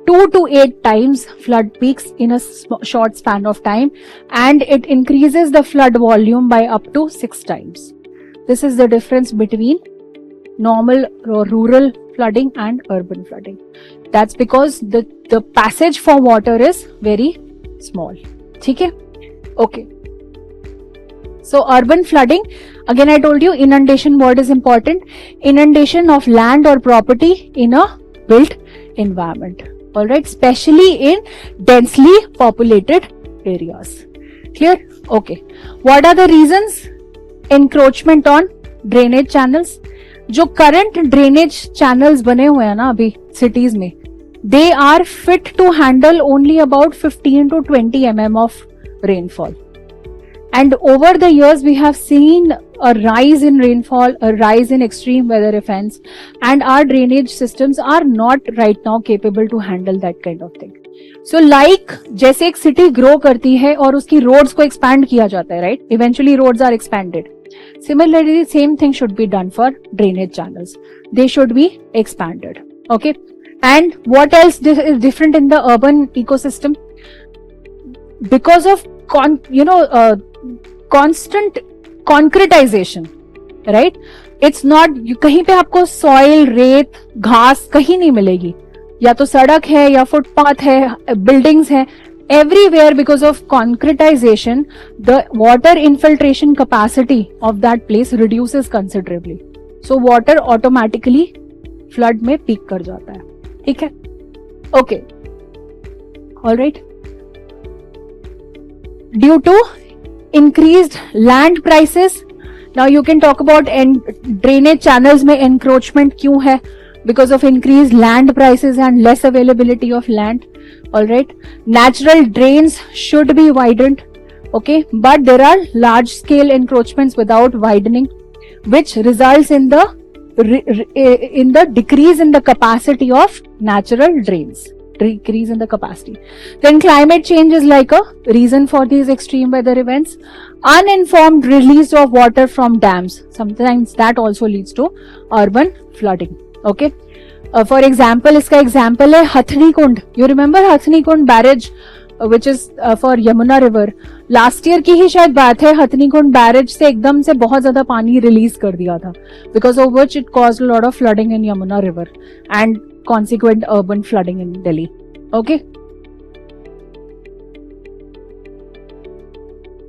2 to 8 times flood peaks in a short span of time, and it increases the flood volume by up to 6 times. This is the difference between normal or rural flooding and urban flooding. That's because the passage for water is very small. ठीक है? Okay. So urban flooding, again I told you inundation word is important. Inundation of land or property in a built environment. Alright, especially in densely populated areas. Clear? Okay. What are the reasons? Encroachment on drainage channels. जो current drainage channels बने हुए हैं ना अभी cities में, they are fit to handle only about 15 to 20 mm of rainfall. And over the years, we have seen a rise in rainfall, a rise in extreme weather events, and our drainage systems are not right now capable to handle that kind of thing. So like जैसे एक city grow करती है और उसकी roads को expand किया जाता है, right? Eventually roads are expanded. Similarly, same thing should be done for drainage channels. They should be expanded. Okay. And what else is different in the urban ecosystem? Because of constant concretization, right? It's not, कहीं पे आपको soil, रेत, घास कहीं नहीं मिलेगी. या तो सड़क है या फुटपाथ है, buildings है. Everywhere, because of concretization, the water infiltration capacity of that place reduces considerably. So water automatically flood में peak कर जाता है. ठीक है? Okay. All right. Due to increased land prices, now you can talk about drainage channels में encroachment क्यों है? Because of increased land prices and less availability of land. All right. Natural drains should be widened. Okay. But there are large scale encroachments without widening, which results in the decrease in the capacity of natural drains. Decrease in the capacity. Then climate change is like a reason for these extreme weather events. Uninformed release of water from dams. Sometimes that also leads to urban flooding. Okay. For example, इसका example है हथनी कुंड. You remember Hathni Kund barrage, which is for Yamuna River. Last year की ही शायद बात है, हथनी कुंड barrage से एकदम से बहुत ज्यादा पानी रिलीज कर दिया था, because of which it caused a lot of flooding in Yamuna River and consequent urban flooding in Delhi. Okay.